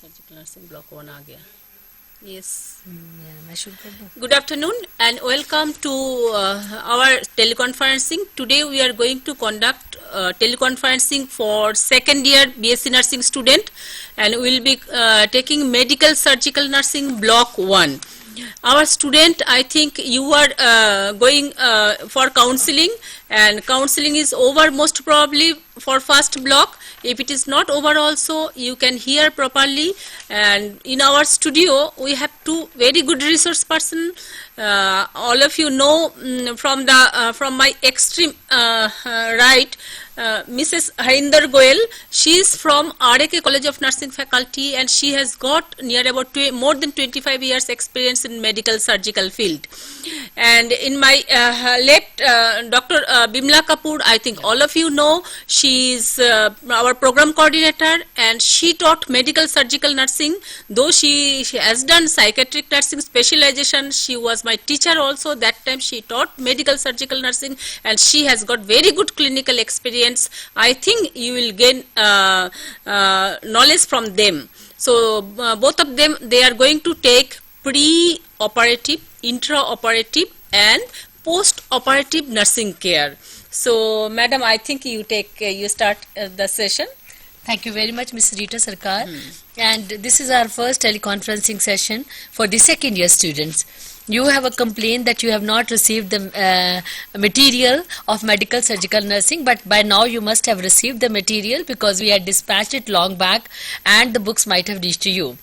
surgical nursing block 1 आ गया. Yes. मैं शुरू कर दूं. Good afternoon and welcome to our teleconferencing. Today we are going to conduct teleconferencing for second year BSc nursing student, and we will be taking medical surgical nursing block 1. Our student, I think you are going for counseling, and counseling is over most probably for first block. If it is not over also, you can hear properly. And in our studio, we have two very good resource person. All of you know from my extreme right, Mrs. Harinder Goel. She is from RAK College of Nursing Faculty, and she has got near about more than 25 years experience in medical surgical field. And in my left, Dr. Bimla Kapoor, I think all of you know, she is our program coordinator, and she taught medical surgical nursing. Though she has done psychiatric nursing specialization, she was my teacher also. That time she taught medical surgical nursing, and she has got very good clinical experience. I think you will gain knowledge from them. So both of them, they are going to take pre-operative, intra-operative and post-operative nursing care. So madam, I think you start the session. Thank you very much, Ms. Rita Sarkar. And this is our first teleconferencing session for the second year students. You have a complaint that you have not received the material of medical surgical nursing, but by now you must have received the material because we had dispatched it long back and the books might have reached to you.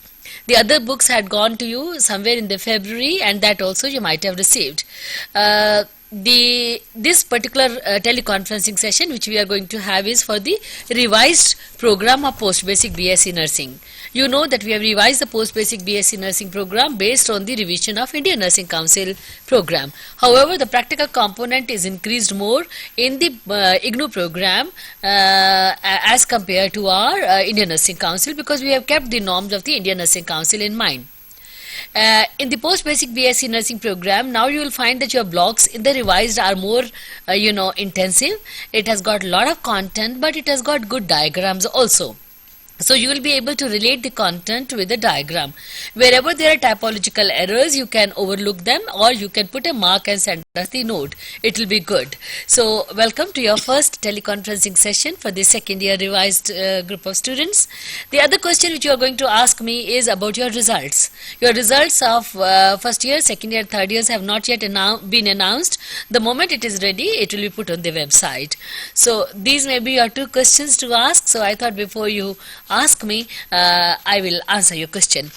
The other books had gone to you somewhere in the February, and that also you might have received. This particular teleconferencing session which we are going to have is for the revised program of post-basic BSc nursing. You know that we have revised the post-basic BSc nursing program based on the revision of Indian Nursing Council program. However, the practical component is increased more in the IGNU program as compared to our Indian Nursing Council, because we have kept the norms of the Indian Nursing Council in mind. In the post-basic BSc nursing program, now you will find that your blocks in the revised are more, intensive. It has got a lot of content, but it has got good diagrams also. So you will be able to relate the content with the diagram. Wherever there are typological errors, you can overlook them, or you can put a mark and send us the note. It will be good. So welcome to your first teleconferencing session for the second year revised group of students. The other question which you are going to ask me is about your results. Your results of first year, second year, third years have not yet been announced. The moment it is ready, it will be put on the website. So these may be your two questions to ask. So I thought before you ask me, I will answer your question.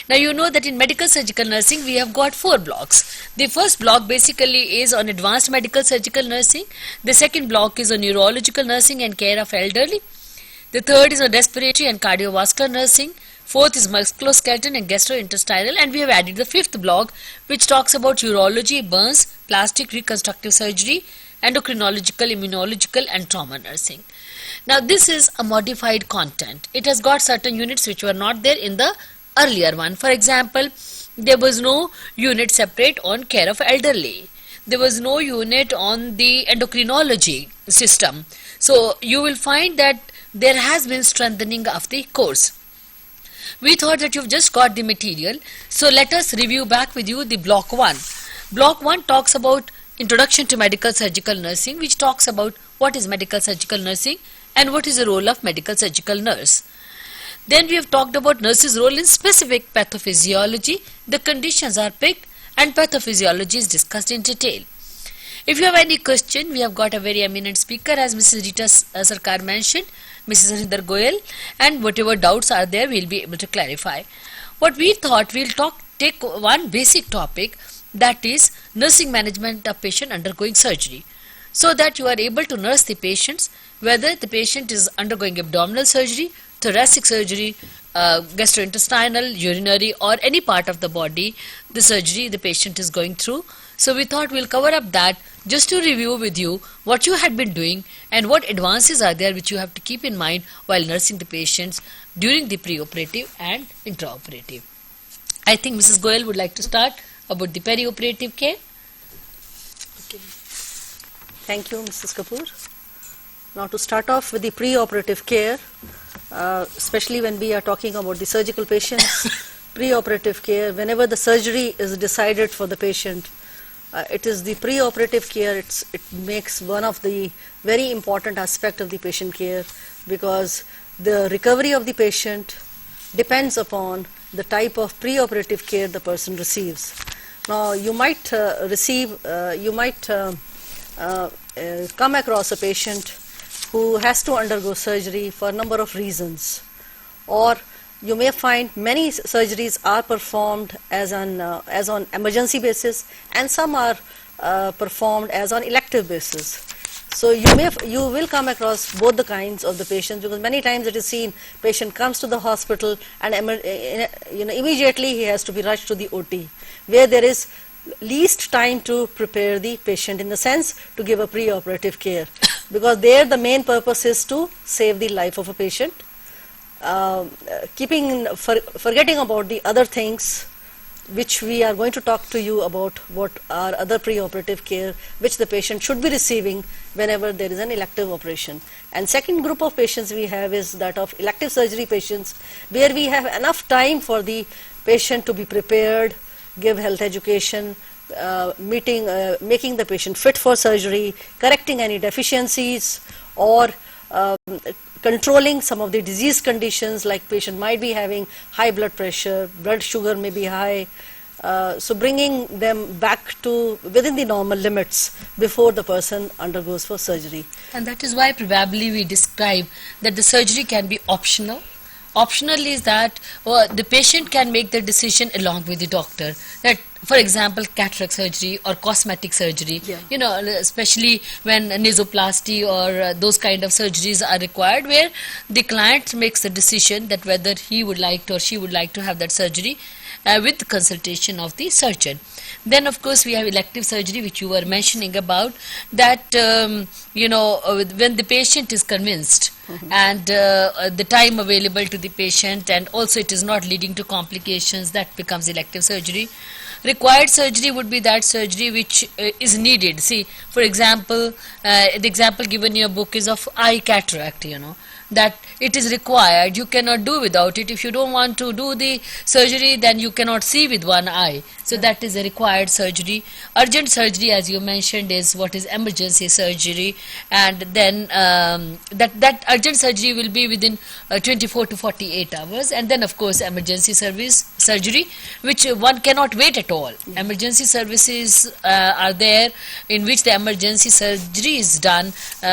Now you know that in medical surgical nursing we have got 4 blocks. The first block basically is on advanced medical surgical nursing. The second block is on neurological nursing and care of elderly. The third is on respiratory and cardiovascular nursing. Fourth is musculoskeletal and gastrointestinal, and we have added the fifth block which talks about urology, burns, plastic reconstructive surgery, endocrinological, immunological and trauma nursing. Now this is a modified content. It has got certain units which were not there in the earlier one. For example, there was no unit separate on care of elderly. There was no unit on the endocrinology system. So you will find that there has been strengthening of the course. We thought that you've just got the material. So let us review back with you the block 1. Block 1 talks about Introduction to Medical Surgical Nursing, which talks about what is medical surgical nursing and what is the role of medical surgical nurse. Then we have talked about nurse's role in specific pathophysiology. The conditions are picked and pathophysiology is discussed in detail. If you have any question, we have got a very eminent speaker, as Mrs. Rita Sarkar mentioned, Mrs. Harinder Goel, and whatever doubts are there, we will be able to clarify. What we thought, we will take one basic topic, that is nursing management of patient undergoing surgery, so that you are able to nurse the patients, whether the patient is undergoing abdominal surgery, thoracic surgery, gastrointestinal, urinary or any part of the body, the surgery the patient is going through. So we thought we'll cover up that just to review with you what you had been doing and what advances are there which you have to keep in mind while nursing the patients during the pre-operative and intraoperative. I think Mrs. Goel would like to start about the peri-operative care. Okay. Thank you, Mrs. Kapoor. Now to start off with the pre-operative care, especially when we are talking about the surgical patients, pre-operative care, whenever the surgery is decided for the patient, it is the pre-operative care, it makes one of the very important aspect of the patient care, because the recovery of the patient depends upon the type of pre-operative care the person receives. Now, you might come across a patient who has to undergo surgery for a number of reasons, or you may find many surgeries are performed as on emergency basis, and some are performed as on elective basis. So you will come across both the kinds of the patients, because many times it is seen patient comes to the hospital and immediately he has to be rushed to the OT, where there is least time to prepare the patient, in the sense to give a pre-operative care, because there the main purpose is to save the life of a patient, forgetting about the other things which we are going to talk to you about, what are other pre-operative care which the patient should be receiving whenever there is an elective operation. And second group of patients we have is that of elective surgery patients, where we have enough time for the patient to be prepared, give health education, making the patient fit for surgery, correcting any deficiencies, or controlling some of the disease conditions, like patient might be having high blood pressure, blood sugar may be high, so bringing them back to within the normal limits before the person undergoes for surgery. And that is why probably we describe that the surgery can be optional. Optional is that the patient can make the decision along with the doctor, that for example cataract surgery or cosmetic surgery, especially when nasoplasty or those kind of surgeries are required, where the client makes the decision that whether he would like to or she would like to have that surgery with consultation of the surgeon. Then of course we have elective surgery, which you were mentioning about, that when the patient is convinced and the time available to the patient, and also it is not leading to complications, that becomes elective surgery. Required surgery would be that surgery which is needed. See, for example, the example given in your book is of eye cataract, that it is required, you cannot do without it. If you don't want to do the surgery, then you cannot see with one eye. So that is a required surgery. Urgent surgery, as you mentioned, is what is emergency surgery, and then that urgent surgery will be within 24 to 48 hours, and then of course emergency surgery, which one cannot wait at all. Emergency services are there in which the emergency surgery is done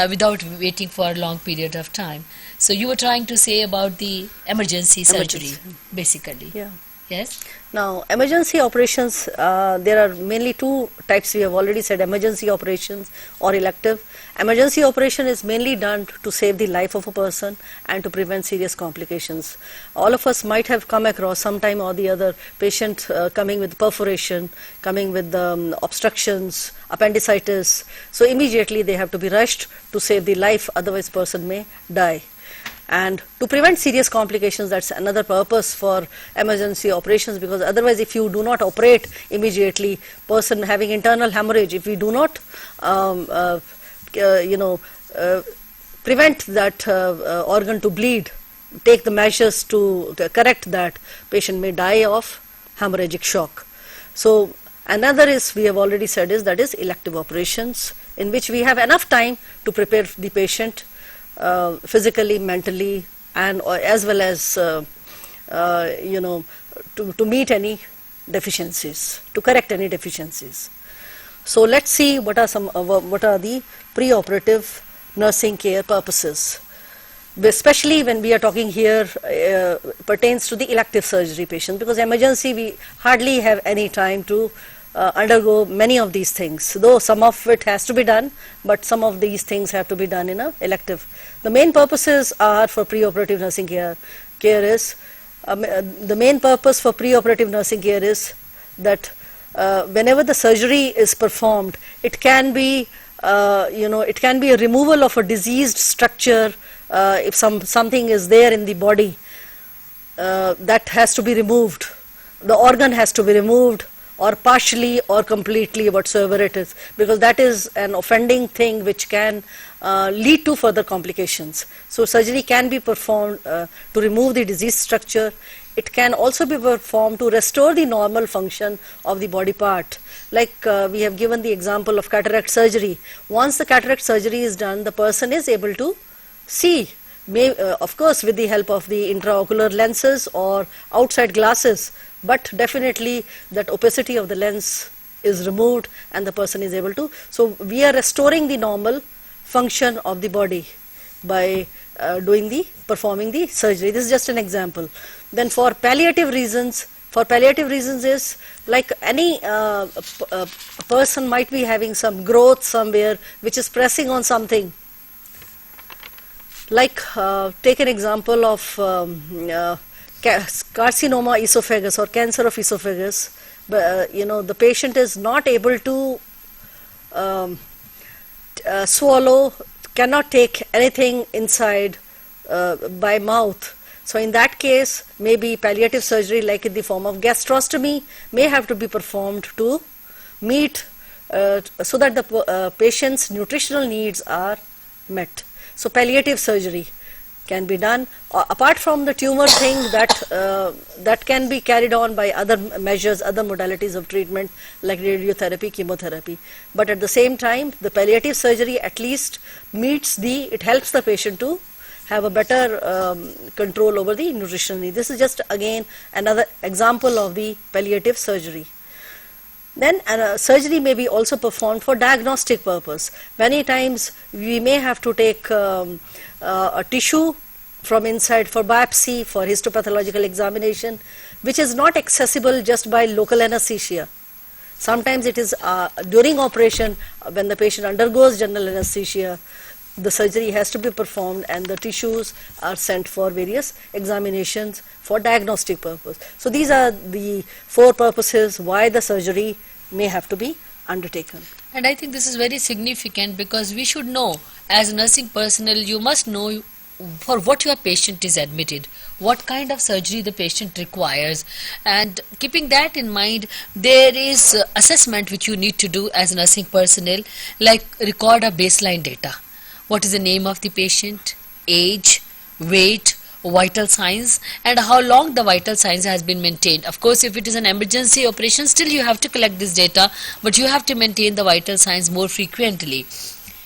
without waiting for a long period of time. So you were trying to say about the emergency surgery, basically. Yeah. Yes? Now, emergency operations, there are mainly two types we have already said, emergency operations or elective. Emergency operation is mainly done to save the life of a person and to prevent serious complications. All of us might have come across sometime or the other patient coming with perforation, coming with obstructions, appendicitis. So immediately they have to be rushed to save the life, otherwise person may die. And to prevent serious complications, that's another purpose for emergency operations, because otherwise if you do not operate immediately, person having internal hemorrhage, if we do not prevent that organ to bleed, take the measures to correct that, patient may die of hemorrhagic shock. So another is, we have already said, is that is elective operations, in which we have enough time to prepare the patient physically, mentally, and as well as to meet any deficiencies, to correct any deficiencies. So let's see what are the pre-operative nursing care purposes, especially when we are talking here pertains to the elective surgery patient, because emergency we hardly have any time to undergo many of these things, though some of it has to be done, but some of these things have to be done in a elective. The main purposes are for pre-operative nursing care is the main purpose for pre-operative nursing care is that whenever the surgery is performed, it can be it can be a removal of a diseased structure. If something is there in the body that has to be removed, the organ has to be removed, or partially or completely, whatsoever it is, because that is an offending thing which can lead to further complications. So surgery can be performed to remove the disease structure. It can also be performed to restore the normal function of the body part. Like we have given the example of cataract surgery. Once the cataract surgery is done, the person is able to see, of course with the help of the intraocular lenses or outside glasses, but definitely that opacity of the lens is removed and the person is able to. So we are restoring the normal function of the body by performing the surgery. This is just an example. Then for palliative reasons is like any person might be having some growth somewhere which is pressing on something. Like take an example of carcinoma esophagus or cancer of esophagus. The patient is not able to swallow, cannot take anything inside by mouth. So in that case, maybe palliative surgery, like in the form of gastrostomy, may have to be performed to meet so that the patient's nutritional needs are met. So palliative surgery can be done apart from the tumor thing that can be carried on by other measures, other modalities of treatment like radiotherapy, chemotherapy. But at the same time, the palliative surgery at least it helps the patient to have a better control over the nutritional need. This is just again another example of the palliative surgery. Then surgery may be also performed for diagnostic purpose. Many times we may have to take a tissue from inside for biopsy, for histopathological examination, which is not accessible just by local anesthesia. Sometimes it is during operation, when the patient undergoes general anesthesia, the surgery has to be performed and the tissues are sent for various examinations for diagnostic purpose. So these are the 4 purposes why the surgery may have to be undertaken. And I think this is very significant because we should know, as nursing personnel, you must know for what your patient is admitted, what kind of surgery the patient requires, and keeping that in mind, there is assessment which you need to do as nursing personnel, like record of baseline data. What is the name of the patient, age, weight, vital signs, and how long the vital signs has been maintained. Of course, if it is an emergency operation, still you have to collect this data, but you have to maintain the vital signs more frequently.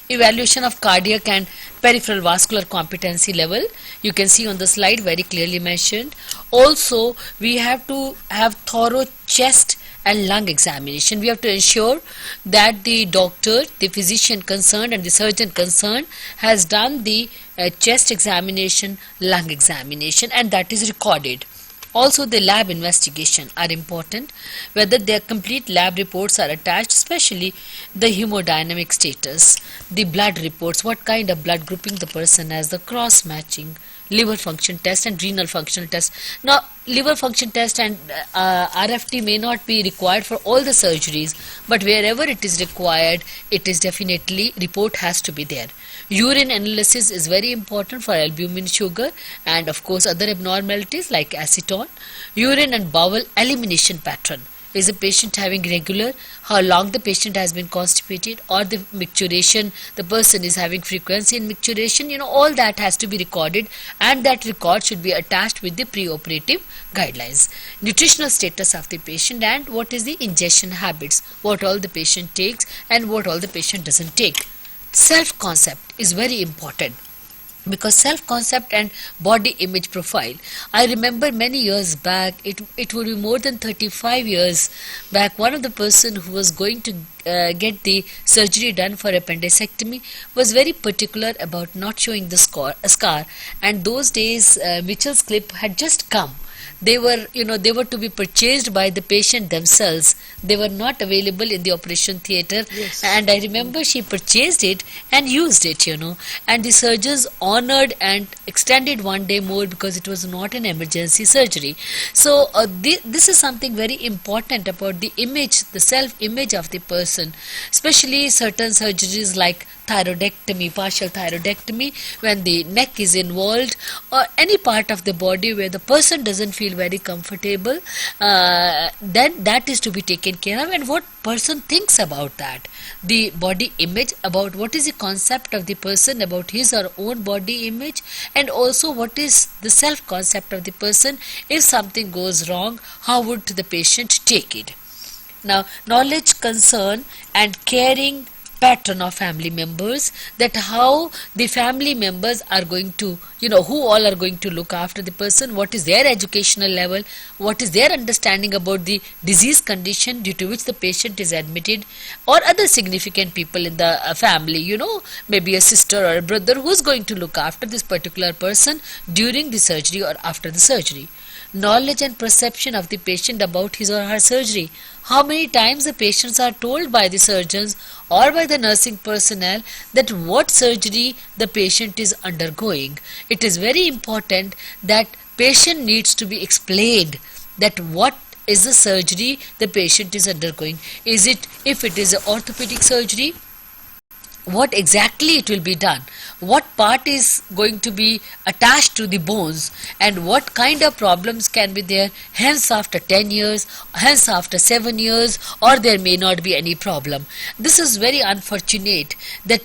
Evaluation of cardiac and peripheral vascular competency level, you can see on the slide very clearly mentioned. Also, we have to have thorough chest and lung examination. We have to ensure that the doctor, the physician concerned and the surgeon concerned has done the chest examination, lung examination, and that is recorded. Also, the lab investigation are important, whether their complete lab reports are attached, especially the hemodynamic status, the blood reports, what kind of blood grouping the person has, the cross matching, liver function test and renal functional test. Now, liver function test and RFT may not be required for all the surgeries, but wherever it is required, it is definitely, report has to be there. Urine analysis is very important for albumin, sugar, and of course other abnormalities like acetone. Urine and bowel elimination pattern. Is the patient having regular? How long the patient has been constipated, or the micturition, the person is having frequency in micturition, all that has to be recorded, and that record should be attached with the pre-operative guidelines. Nutritional status of the patient, and what is the ingestion habits, what all the patient takes and what all the patient doesn't take. Self-concept is very important, because self-concept and body image profile. I remember many years back, it would be more than 35 years back, one of the person who was going to get the surgery done for appendicectomy was very particular about not showing the scar, and those days Mitchell's clip had just come. They were to be purchased by the patient themselves. They were not available in the operation theatre. Yes. And I remember she purchased it and used it, and the surgeons honored and extended 1 day more because it was not an emergency surgery. So this is something very important about the image, the self-image of the person, especially certain surgeries like thyroidectomy, partial thyroidectomy, when the neck is involved, or any part of the body where the person doesn't feel very comfortable, then that is to be taken care of. And what person thinks about that, the body image, about what is the concept of the person about his or own body image, and also what is the self concept of the person. If something goes wrong, how would the patient take it? Now, knowledge, concern and caring pattern of family members, that how the family members are going to, who all are going to look after the person, what is their educational level, what is their understanding about the disease condition due to which the patient is admitted, or other significant people in the family, maybe a sister or a brother who is going to look after this particular person during the surgery or after the surgery. Knowledge and perception of the patient about his or her surgery. How many times the patients are told by the surgeons or by the nursing personnel that what surgery the patient is undergoing. It is very important that patient needs to be explained that what is the surgery the patient is undergoing. Is it, if it is an orthopedic surgery, what exactly it will be done, what part is going to be attached to the bones, and what kind of problems can be there hence after 10 years, hence after 7 years, or there may not be any problem. This is very unfortunate that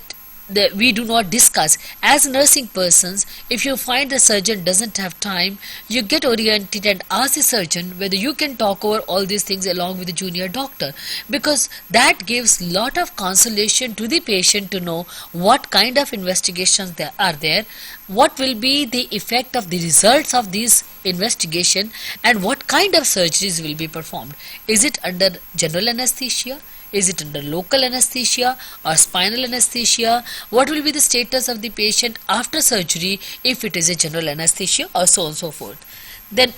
we do not discuss. As nursing persons, if you find the surgeon doesn't have time, you get oriented and ask the surgeon whether you can talk over all these things along with the junior doctor, because that gives lot of consolation to the patient to know what kind of investigations there are there, what will be the effect of the results of these investigation, and what kind of surgeries will be performed. Is it under general anesthesia? Is it under local anesthesia or spinal anesthesia? What will be the status of the patient after surgery if it is a general anesthesia, or so on and so forth. Then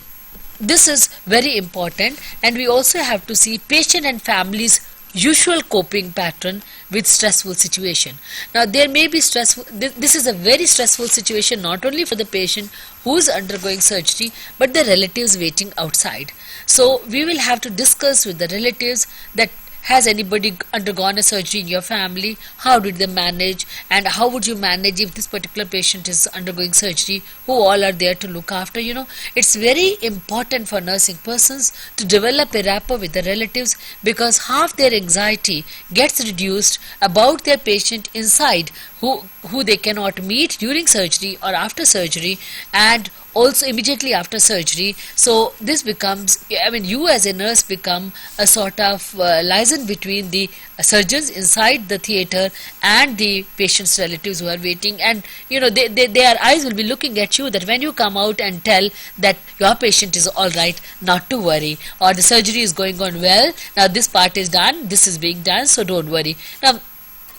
this is very important, and we also have to see patient and family's usual coping pattern with stressful situation. Now there may be stressful, this is a very stressful situation not only for the patient who is undergoing surgery, but the relatives waiting outside. So we will have to discuss with the relatives that has anybody undergone a surgery in your family, how did they manage, and how would you manage if this particular patient is undergoing surgery, who all are there to look after. It's very important for nursing persons to develop a rapport with the relatives, because half their anxiety gets reduced about their patient inside who they cannot meet during surgery or after surgery, and also immediately after surgery. So this becomes, you as a nurse become a sort of liaison between the surgeons inside the theatre and the patient's relatives who are waiting, and their eyes will be looking at you, that when you come out and tell that your patient is all right, not to worry, or the surgery is going on well, now this part is done, this is being done, so don't worry. Now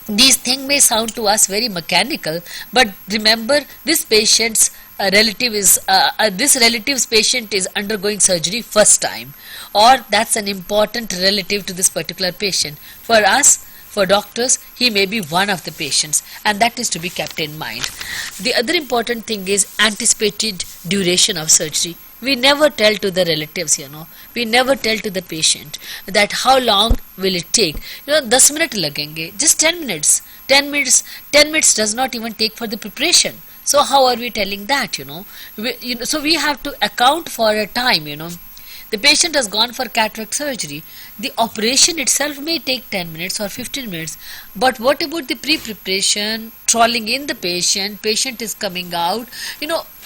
these things may sound to us very mechanical, but remember, this patient's relative's patient is undergoing surgery first time, or that's an important relative to this particular patient. For us, for doctors, he may be one of the patients, and that is to be kept in mind. The other important thing is anticipated duration of surgery. We never tell to the relatives, we never tell to the patient that how long will it take. 10 minutes lagenge, just 10 minutes. 10 minutes does not even take for the preparation. So how are we telling that, So we have to account for a time, The patient has gone for cataract surgery. The operation itself may take 10 minutes or 15 minutes. But what about the pre-preparation, trawling in the patient is coming out,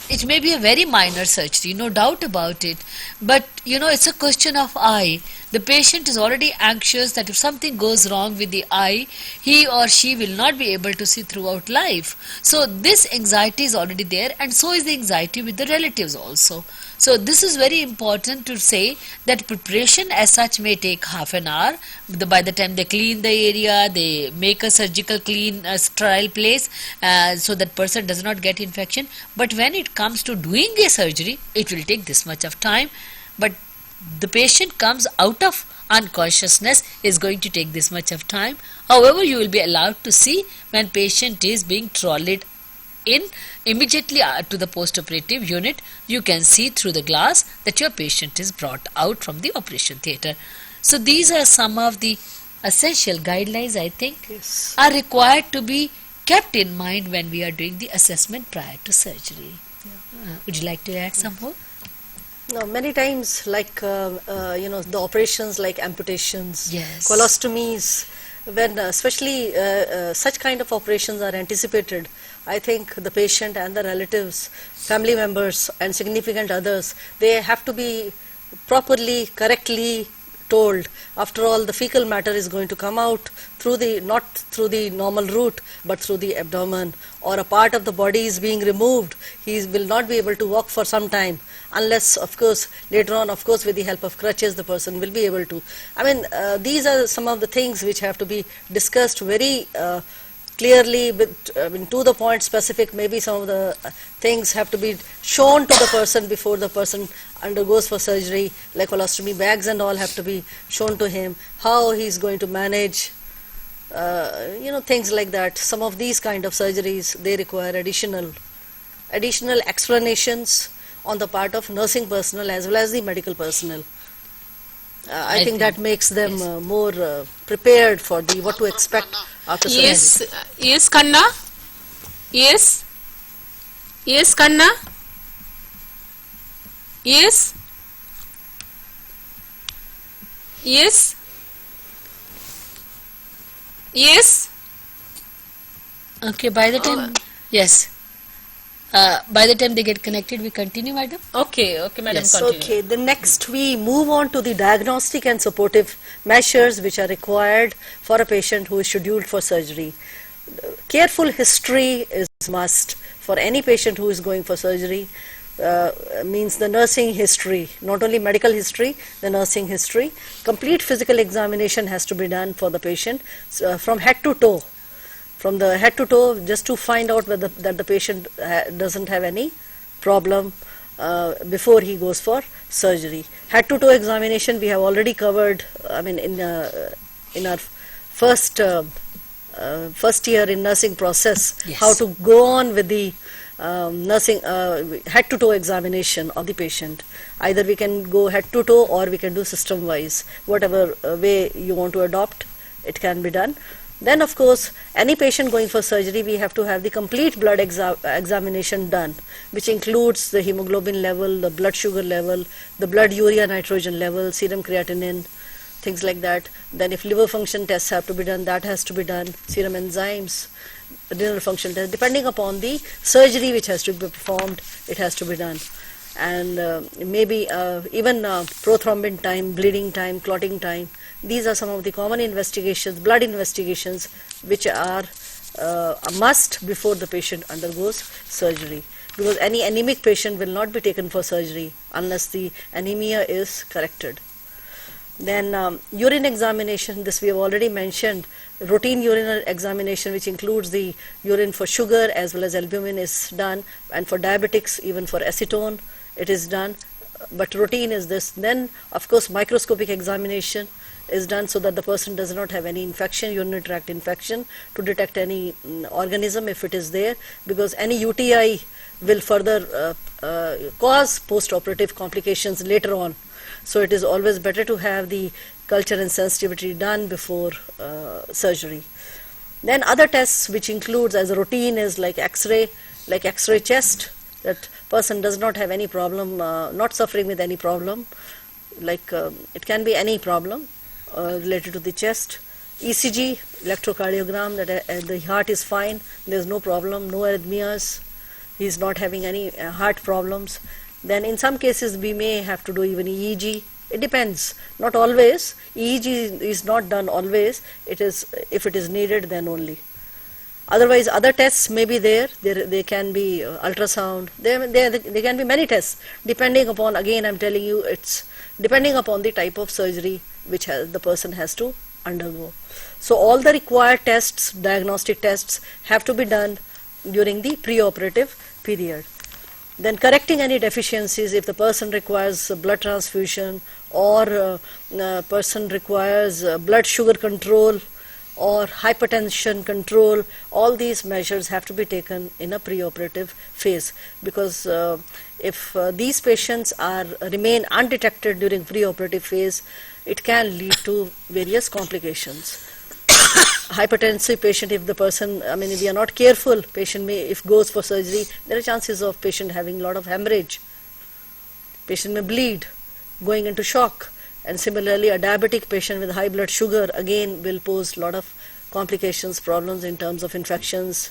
it may be a very minor surgery, no doubt about it. But, it's a question of eye. The patient is already anxious that if something goes wrong with the eye, he or she will not be able to see throughout life. So this anxiety is already there, and so is the anxiety with the relatives also. So this is very important to say that preparation as such may take half an hour. By the time they clean the area, they make a surgical clean, sterile place, so that person does not get infection. But when it comes to doing a surgery, it will take this much of time. But the patient comes out of unconsciousness is going to take this much of time. However, you will be allowed to see when patient is being trolleyed in immediately to the post-operative unit. You can see through the glass that your patient is brought out from the operation theatre. So these are some of the essential guidelines, I think, Yes. are required to be kept in mind when we are doing the assessment prior to surgery. Would you like to add some more? No, many times, like the operations like amputations, Yes. colostomies, when especially such kind of operations are anticipated, I think the patient and the relatives, family members and significant others, they have to be properly, correctly told. After all, the fecal matter is going to come out through not through the normal route, but through the abdomen, or a part of the body is being removed. He will not be able to walk for some time, unless, of course, later on, of course, with the help of crutches, the person will be able to. I mean, these are some of the things which have to be discussed very clearly, to the point, specific. Maybe some of the things have to be shown to the person before the person undergoes for surgery, like colostomy bags and all have to be shown to him, how he is going to manage, things like that. Some of these kind of surgeries, they require additional explanations on the part of nursing personnel as well as the medical personnel. I think that makes them more prepared for what to expect after surgery. Yes, Kanna. Yes, Kanna. Yes. Okay, by the time, yes. By the time they get connected, we continue, madam? Okay, madam, Yes. continue. Okay, then next we move on to the diagnostic and supportive measures which are required for a patient who is scheduled for surgery. Careful history is must for any patient who is going for surgery. Means the nursing history, not only medical history, the nursing history. Complete physical examination has to be done for the patient from head to toe. From the head to toe, just to find out whether that the patient doesn't have any problem before he goes for surgery. Head to toe examination we have already covered. I mean, in our first year in nursing process, Yes. how to go on with the nursing head to toe examination of the patient. Either we can go head to toe or we can do system wise. Whatever way you want to adopt, it can be done. Then, of course, any patient going for surgery, we have to have the complete blood examination done, which includes the hemoglobin level, the blood sugar level, the blood urea nitrogen level, serum creatinine, things like that. Then if liver function tests have to be done, that has to be done, serum enzymes, renal function test, depending upon the surgery which has to be performed, it has to be done. And maybe even prothrombin time, bleeding time, clotting time. These are some of the common investigations, blood investigations, which are a must before the patient undergoes surgery. Because any anemic patient will not be taken for surgery unless the anemia is corrected. Then urine examination, this we have already mentioned. Routine urine examination, which includes the urine for sugar as well as albumin, is done, and for diabetics, even for acetone, it is done. But routine is this. Then, of course, microscopic examination is done so that the person does not have any infection, urinary tract infection, to detect any organism if it is there, because any UTI will further cause post-operative complications later on. So it is always better to have the culture and sensitivity done before surgery. Then other tests which includes as a routine is like X-ray chest, that person does not have any problem, not suffering with any problem, like it can be any problem related to the chest. ECG, electrocardiogram, that the heart is fine, there is no problem, no arrhythmias, he is not having any heart problems. Then in some cases we may have to do even EEG. It depends, not always. EEG is not done always. It is, if it is needed, then only. Otherwise, other tests may be there. They can be ultrasound. There can be many tests, depending upon, again I'm telling you, it's depending upon the type of surgery which the person has to undergo. So all the required tests, diagnostic tests, have to be done during the pre-operative period. Then correcting any deficiencies, if the person requires blood transfusion or person requires blood sugar control or hypertension control, all these measures have to be taken in a pre-operative phase, because if these patients remain undetected during pre-operative phase, it can lead to various complications. hypertensive patient, if the person, if we are not careful, patient may, if goes for surgery, there are chances of patient having a lot of hemorrhage. Patient may bleed, going into shock. And similarly, a diabetic patient with high blood sugar again will pose a lot of complications, problems in terms of infections,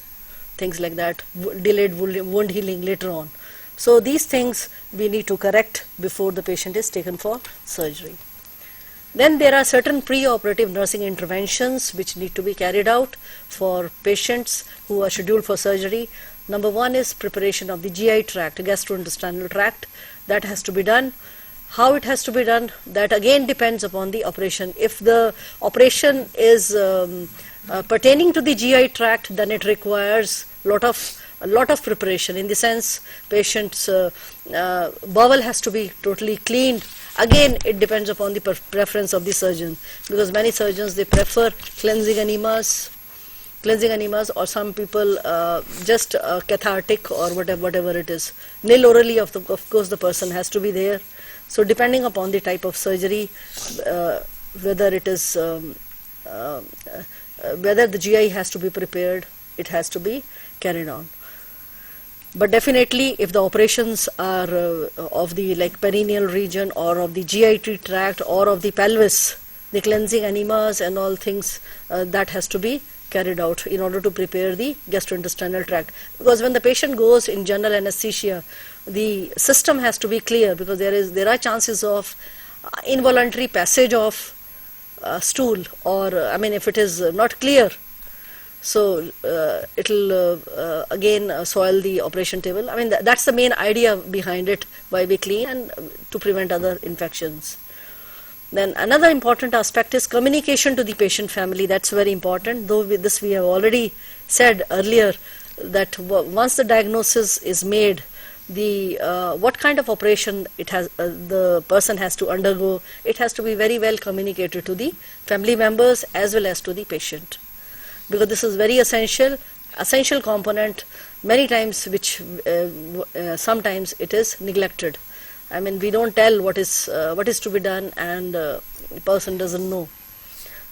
things like that, delayed wound healing later on. So these things we need to correct before the patient is taken for surgery. Then there are certain pre-operative nursing interventions which need to be carried out for patients who are scheduled for surgery. Number one is preparation of the GI tract, gastrointestinal tract. That has to be done. How it has to be done, that again depends upon the operation. If the operation is pertaining to the GI tract, then it requires a lot of preparation. In the sense, patient's bowel has to be totally cleaned. Again, it depends upon the preference of the surgeon, because many surgeons, they prefer cleansing enemas, or some people just cathartic or whatever it is. Nil orally, of course, the person has to be there. So depending upon the type of surgery, whether it is whether the GI has to be prepared, it has to be carried on. But definitely, if the operations are of the perineal region or of the GI tract or of the pelvis, the cleansing enemas and all things, that has to be carried out in order to prepare the gastrointestinal tract. Because when the patient goes in general anesthesia, the system has to be clear, because there are chances of involuntary passage of stool, or if it is not clear, so it will again soil the operation table. That's the main idea behind it, why we clean and to prevent other infections. Then another important aspect is communication to the patient family. That's very important, though this we have already said earlier, that once the diagnosis is made, the what kind of operation it has, the person has to undergo, it has to be very well communicated to the family members as well as to the patient, because this is very essential component, many times, which sometimes it is neglected. We don't tell what is to be done, and the person doesn't know.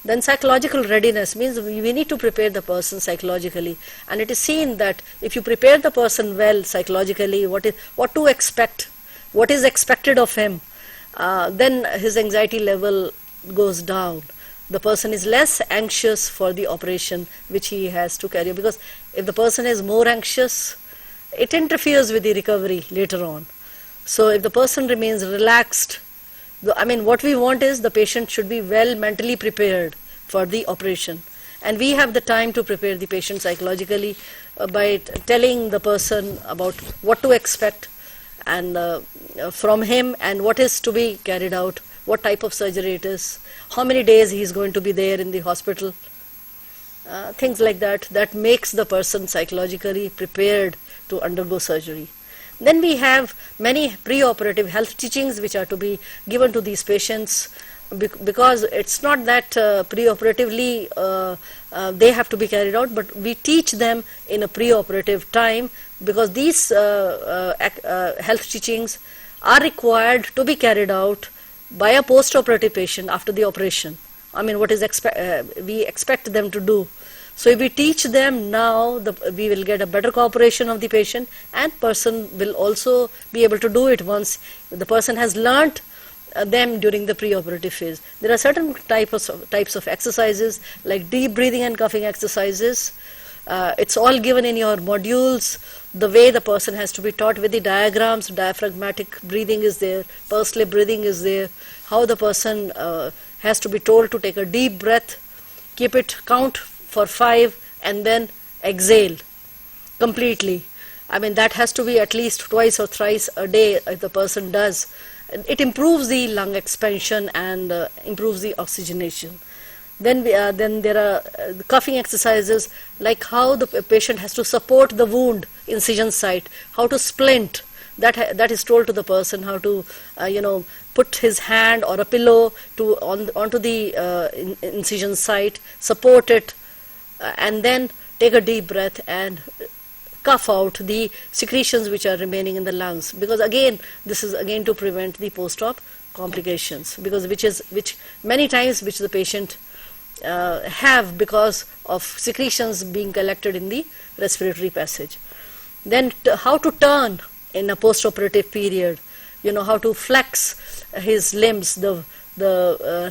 Then psychological readiness means we need to prepare the person psychologically, and it is seen that if you prepare the person well psychologically, what to expect, what is expected of him, then his anxiety level goes down. The person is less anxious for the operation which he has to carry, because if the person is more anxious, it interferes with the recovery later on. So if the person remains relaxed, what we want is the patient should be well mentally prepared for the operation. And we have the time to prepare the patient psychologically by telling the person about what to expect and from him, and what is to be carried out, what type of surgery it is, how many days he is going to be there in the hospital, things like that. That makes the person psychologically prepared to undergo surgery. Then we have many pre-operative health teachings which are to be given to these patients, because it's not that pre-operatively they have to be carried out, but we teach them in a pre-operative time, because these health teachings are required to be carried out by a post-operative patient after the operation. What is we expect them to do. So if we teach them now, we will get a better cooperation of the patient, and person will also be able to do it once the person has learnt them during the pre-operative phase. There are certain types of exercises like deep breathing and coughing exercises. It's all given in your modules. The way the person has to be taught with the diagrams, diaphragmatic breathing is there, pursed lip breathing is there, how the person has to be told to take a deep breath, count for 5 and then exhale completely. That has to be at least twice or thrice a day if the person does. It improves the lung expansion and improves the oxygenation. Then there are coughing exercises, like how the patient has to support the wound incision site, how to splint. That is told to the person, how to put his hand or a pillow onto the incision site, support it, and then take a deep breath and cough out the secretions which are remaining in the lungs, because again this is again to prevent the post-op complications, because which many times the patient have because of secretions being collected in the respiratory passage. Then how to turn in a post-operative period, how to flex his limbs, the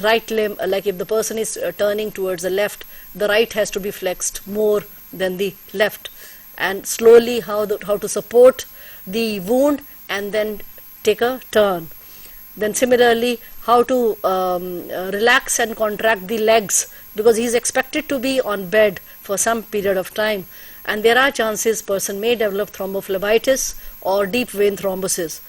right limb, like if the person is turning towards the left, the right has to be flexed more than the left, and slowly how to support the wound and then take a turn. Then similarly, how to relax and contract the legs, because he is expected to be on bed for some period of time, and there are chances person may develop thrombophlebitis or deep vein thrombosis.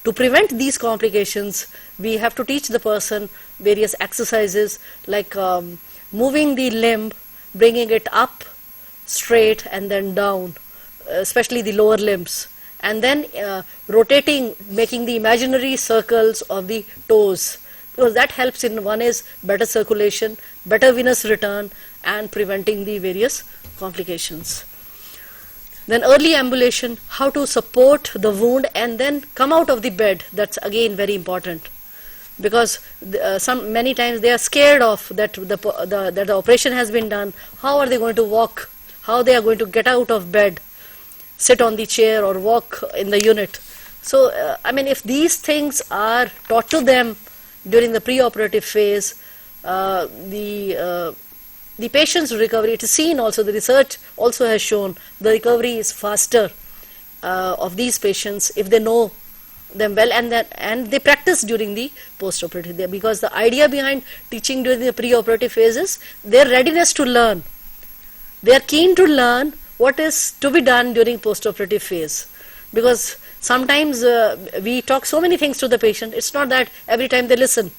To prevent these complications, we have to teach the person various exercises like moving the limb, bringing it up straight and then down, especially the lower limbs, and then rotating, making the imaginary circles of the toes, because that helps in one is better circulation, better venous return, and preventing the various complications. Then early ambulation, how to support the wound and then come out of the bed. That's again very important, because many times they are scared of that the operation has been done. How are they going to walk? How they are going to get out of bed, sit on the chair or walk in the unit? So if these things are taught to them during the pre-operative phase, the patient's recovery, it is seen also, the research also has shown the recovery is faster of these patients if they know them well and they practice during the post-operative, because the idea behind teaching during the pre-operative phase is their readiness to learn. They are keen to learn what is to be done during post-operative phase, because sometimes we talk so many things to the patient, it's not that every time they listen.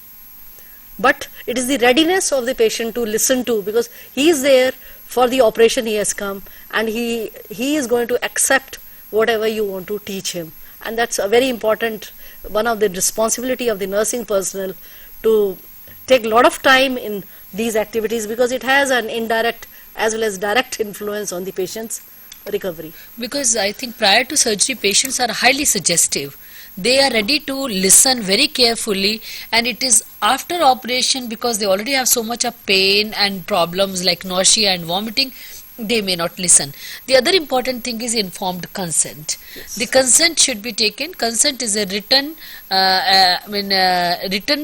But it is the readiness of the patient to listen to, because he is there for the operation, he has come, and he is going to accept whatever you want to teach him. And that's a very important, one of the responsibility of the nursing personnel, to take a lot of time in these activities, because it has an indirect as well as direct influence on the patient's recovery. Because I think prior to surgery, patients are highly suggestive. They are ready to listen very carefully, and it is after operation, because they already have so much of pain and problems like nausea and vomiting, they may not listen. The other important thing is informed consent. Yes. The consent should be taken. Consent is a written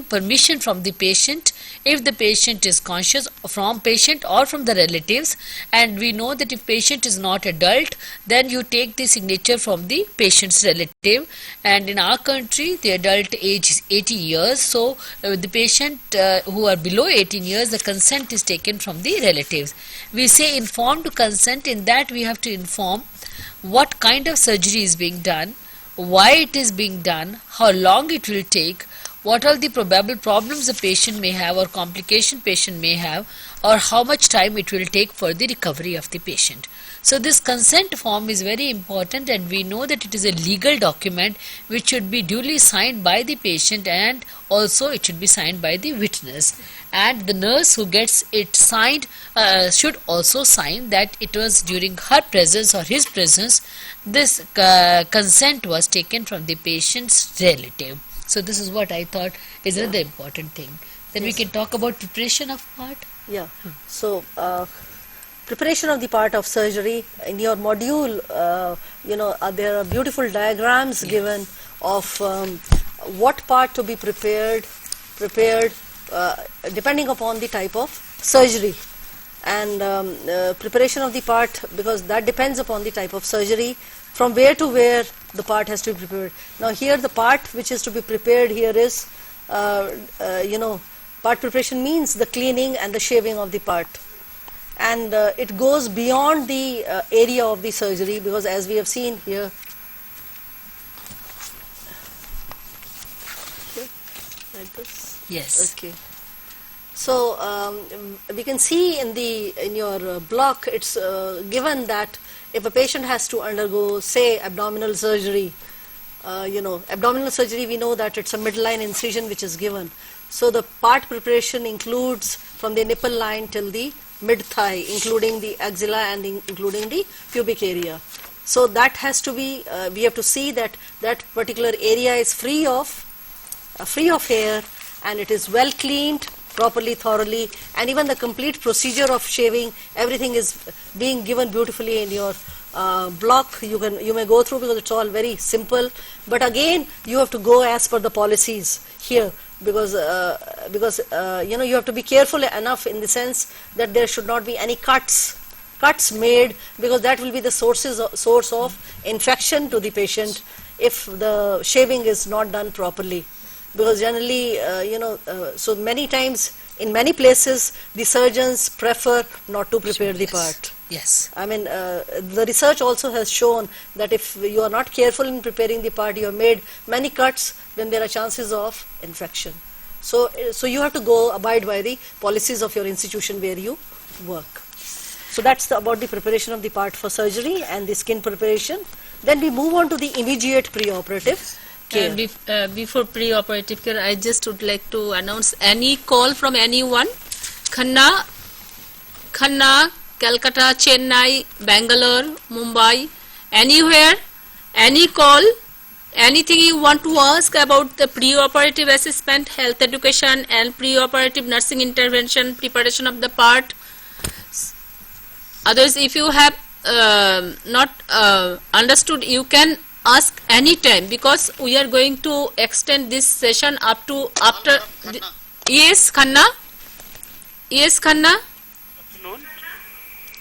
permission from the patient, if the patient is conscious, from patient or from the relatives. And we know that if patient is not adult, then you take the signature from the patient's relative, and in our country the adult age is 18 years, so the patient who are below 18 years, the consent is taken from the relatives. We say informed consent, in that we have to inform what kind of surgery is being done, why it is being done, how long it will take, what are the probable problems the patient may have or complication patient may have, or how much time it will take for the recovery of the patient. So this consent form is very important, and we know that it is a legal document which should be duly signed by the patient, and also it should be signed by the witness. And the nurse who gets it signed should also sign that it was during her presence or his presence this consent was taken from the patient's relative. So this is what I thought is another important thing. Then we can talk about preparation of part. Yeah. So preparation of the part of surgery, in your module, there are beautiful diagrams given of what part to be prepared depending upon the type of surgery, and preparation of the part, because that depends upon the type of surgery, from where to where the part has to be prepared. Now here the part which is to be prepared here is, part preparation means the cleaning and the shaving of the part. And it goes beyond the area of the surgery, because as we have seen here, like this. Yes. Okay. So we can see in your block, it's given that if a patient has to undergo, say, abdominal surgery, abdominal surgery, we know that it's a midline incision which is given. So the part preparation includes from the nipple line till the mid-thigh, including the axilla and including the pubic area. So that has to be, we have to see that that particular area is free of hair, and it is well cleaned properly, thoroughly, and even the complete procedure of shaving, everything is being given beautifully in your block. You may go through because it's all very simple, but again you have to go as per the policies here, because you have to be careful enough in the sense that there should not be any cuts made, because that will be the source of infection to the patient if the shaving is not done properly. Because generally, so many times in many places the surgeons prefer not to prepare the part. Yes. I mean, the research also has shown that if you are not careful in preparing the part, you have made many cuts, then there are chances of infection. So you have to abide by the policies of your institution where you work. So that's about the preparation of the part for surgery and the skin preparation. Then we move on to the immediate pre-operative care. Before pre-operative care, I just would like to announce any call from anyone. Khanna, Calcutta, Chennai, Bangalore, Mumbai, anywhere, any call, anything you want to ask about the pre-operative assessment, health education and pre-operative nursing intervention, preparation of the part. Otherwise, if you have not understood, you can ask any time, because we are going to extend this session up to after. Yes, Khanna. Yes, Khanna. Afternoon.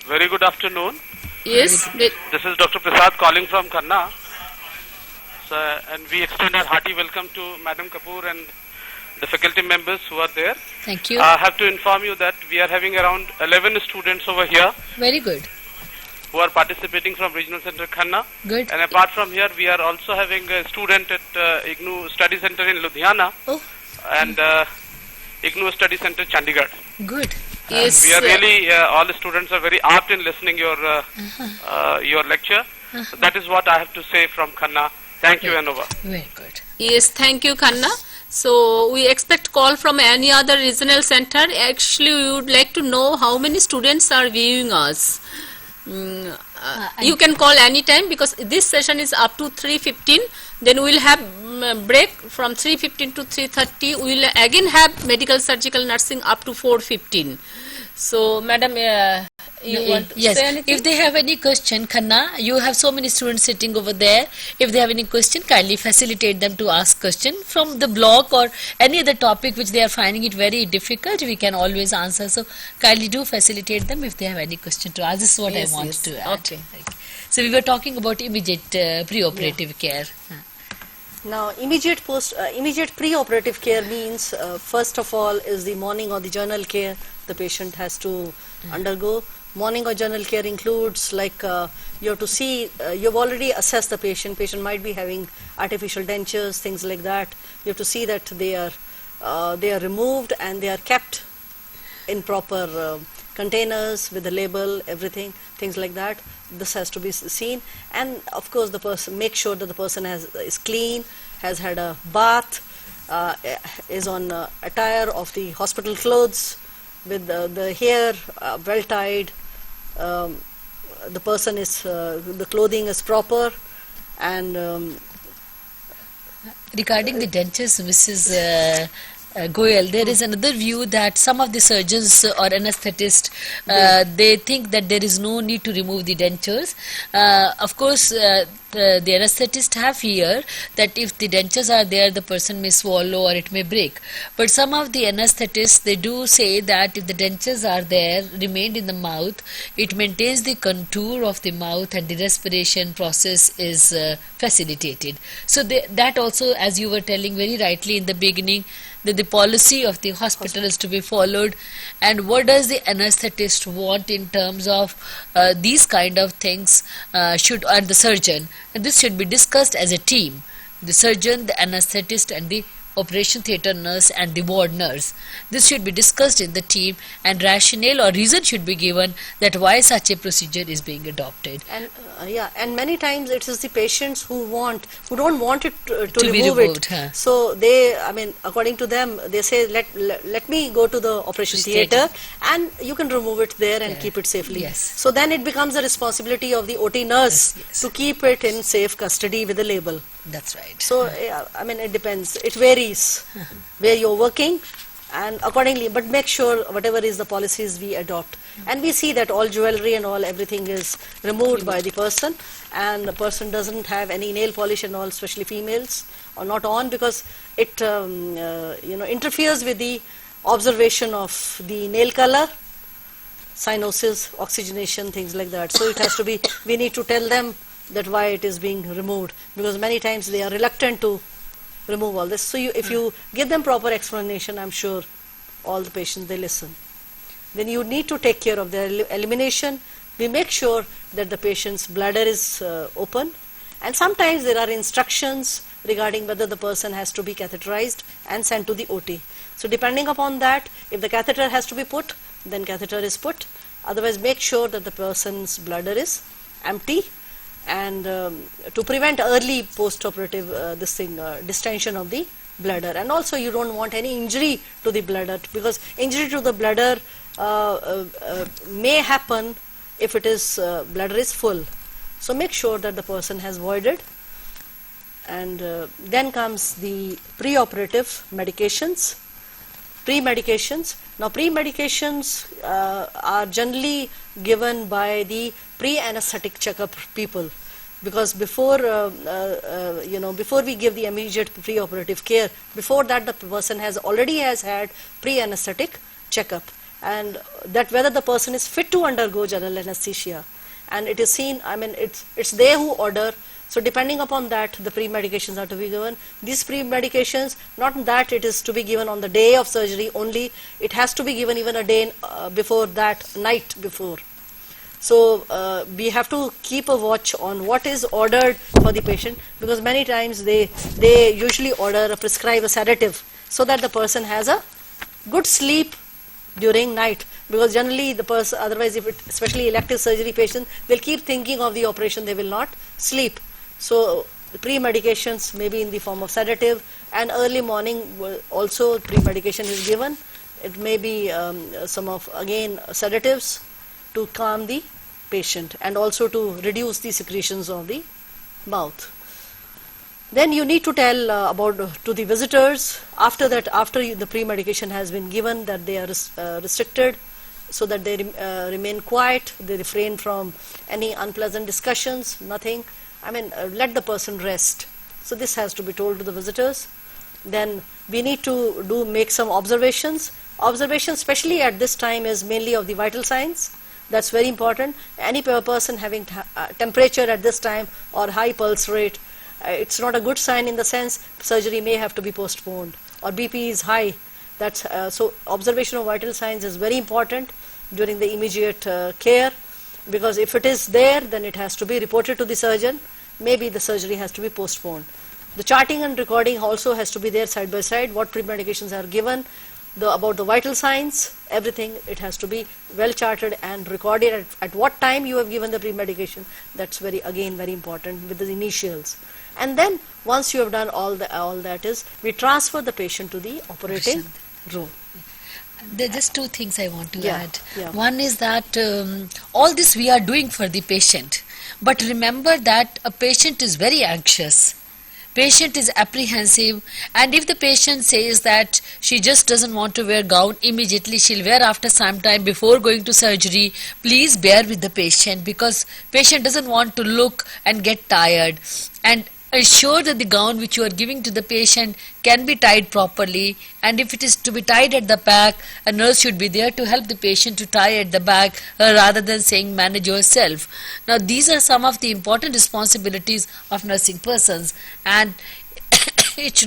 Very good afternoon. Yes. This is Dr. Prasad calling from Khanna. So, and we extend our hearty welcome to Madam Kapoor and the faculty members who are there. Thank you. I have to inform you that we are having around 11 students over here Very good. who are participating from Regional Center Khanna. Good. And apart from here, we are also having a student at IGNU Study Center in Ludhiana Oh, and IGNU Study Center Chandigarh. good. Yes. We are really, all the students are very apt in listening your lecture. So that is what I have to say from Khanna. Thank you and over. Very good. Yes, thank you, Khanna. So we expect call from any other regional center. Actually, we would like to know how many students are viewing us. You can call anytime, because this session is up to 3:15. Then we will have break from 3:15 to 3:30. We will again have medical surgical nursing up to 4:15. So, Madam, you want to Yes. say anything? If they have any question, Khanna, you have so many students sitting over there. If they have any question, kindly facilitate them to ask question from the blog or any other topic which they are finding it very difficult. We can always answer. So kindly do facilitate them if they have any question to ask. This is what Yes, I want yes. to add. Okay. So we were talking about immediate pre-operative care. Now, immediate pre-operative care means, first of all, is the morning or the general care the patient has to undergo. Morning or general care includes, like, you have to see, you've already assessed the patient. Patient might be having artificial dentures, things like that. You have to see that they are removed and they are kept in proper containers with the label, everything, things like that. This has to be seen, and of course the person, make sure that the person is clean, has had a bath, is on attire of the hospital clothes, with the hair well tied. The person is the clothing is proper, and Regarding the dentures, Mrs. Goyal, there is another view that some of the surgeons or anesthetists, they think that there is no need to remove the dentures. Of course, the anesthetists have fear that if the dentures are there, the person may swallow or it may break. But some of the anesthetists, they do say that if the dentures are there, remained in the mouth, it maintains the contour of the mouth and the respiration process is facilitated. So that also, as you were telling very rightly in the beginning, that the policy of the hospital is to be followed, and what does the anesthetist want in terms of these kind of things and the surgeon, and this should be discussed as a team, the surgeon, the anesthetist and the operation theatre nurse and the ward nurse. This should be discussed in the team, and rationale or reason should be given that why such a procedure is being adopted. And and many times it is the patients who don't want it to be remove removed, it. huh? So they, I mean, according to them, they say let me go to the operation theatre and you can remove it there and keep it safely. Yes. So then it becomes the responsibility of the OT nurse Yes. to keep it in safe custody with a label. That's right. So I mean, it depends. It varies where you're working and accordingly, but make sure whatever is the policies we adopt. And we see that all jewelry and all, everything is removed by the person, and the person doesn't have any nail polish and all, especially females, or not on, because it interferes with the observation of the nail color, cyanosis, oxygenation, things like that. So it has to be, we need to tell them that why it is being removed, because many times they are reluctant to remove all this. So if you give them proper explanation, I'm sure all the patients, they listen. Then you need to take care of their elimination. We make sure that the patient's bladder is open, and sometimes there are instructions regarding whether the person has to be catheterized and sent to the OT. So depending upon that, if the catheter has to be put, then catheter is put. Otherwise, make sure that the person's bladder is empty, and to prevent early post-operative distension of the bladder. And also, you don't want any injury to the bladder, because injury to the bladder may happen if it is bladder is full. So make sure that the person has voided. And then comes the pre-operative medications. Pre-medications. Now, pre-medications are generally given by the pre-anesthetic checkup people, because before before we give the immediate pre-operative care, before that the person already has had pre-anesthetic checkup, and that whether the person is fit to undergo general anesthesia, and it is seen. I mean, it's they who order. So depending upon that, the pre-medications are to be given. These pre-medications, not that it is to be given on the day of surgery only, it has to be given even a day before that, night before. So we have to keep a watch on what is ordered for the patient, because many times they usually prescribe a sedative so that the person has a good sleep during night, because generally the person, otherwise especially elective surgery patients, they'll keep thinking of the operation, they will not sleep. So pre-medications may be in the form of sedative, and early morning also pre-medication is given. It may be some of, again, sedatives to calm the patient and also to reduce the secretions of the mouth. Then you need to tell to the visitors after that, after the pre-medication has been given, that they are restricted, so that they remain quiet, they refrain from any unpleasant discussions, nothing. I mean, let the person rest. So this has to be told to the visitors. Then we need to make some observations. Observations, especially at this time, is mainly of the vital signs. That's very important. Any person having temperature at this time or high pulse rate, it's not a good sign, in the sense surgery may have to be postponed, or BP is high. That's so observation of vital signs is very important during the immediate care, because if it is there, then it has to be reported to the surgeon. Maybe the surgery has to be postponed. The charting and recording also has to be there side by side. What pre-medications are given, about the vital signs, everything, it has to be well charted and recorded at what time you have given the pre-medication. That's very important, with the initials. And then once you have done all that is, we transfer the patient to the operating room. There are just two things I want to add. Yeah. One is that all this we are doing for the patient, but remember that a patient is very anxious. Patient is apprehensive, and if the patient says that she just doesn't want to wear gown immediately, she'll wear after some time before going to surgery, please bear with the patient, because patient doesn't want to look and get tired. And ensure that the gown which you are giving to the patient can be tied properly, and if it is to be tied at the back, a nurse should be there to help the patient to tie at the back rather than saying manage yourself. Now these are some of the important responsibilities of nursing persons, and it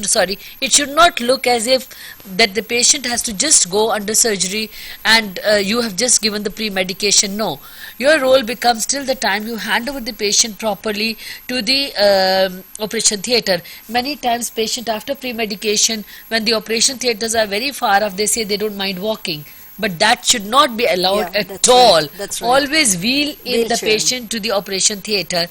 should not look as if that the patient has to just go under surgery and you have just given the pre-medication. No, your role becomes till the time you hand over the patient properly to the operation theatre. Many times patient after pre-medication, when the operation theatres are very far off, they say they don't mind walking. But that should not be allowed at all. Right. That's right. Always wheel in the patient to the operation theatre.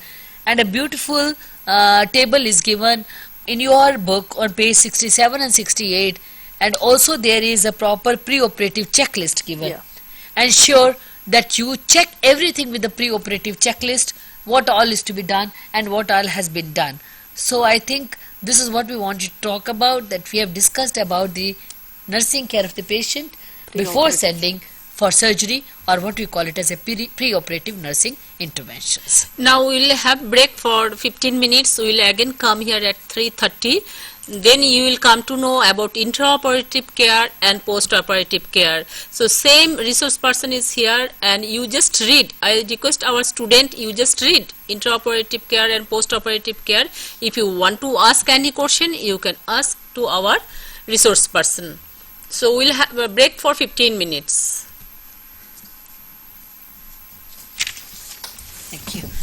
And a beautiful table is given in your book on page 67 and 68, and also there is a proper pre-operative checklist given. Yeah. Ensure that you check everything with the pre-operative checklist, what all is to be done and what all has been done. So I think this is what we wanted to talk about, that we have discussed about the nursing care of the patient before sending for surgery, or what we call it as a pre-operative nursing interventions. Now we will have break for 15 minutes. We will again come here at 3:30. Then you will come to know about intraoperative care and post-operative care. So same resource person is here, and you just read. I request our student, you just read intraoperative care and post-operative care. If you want to ask any question, you can ask to our resource person. So we'll have a break for 15 minutes. Thank you.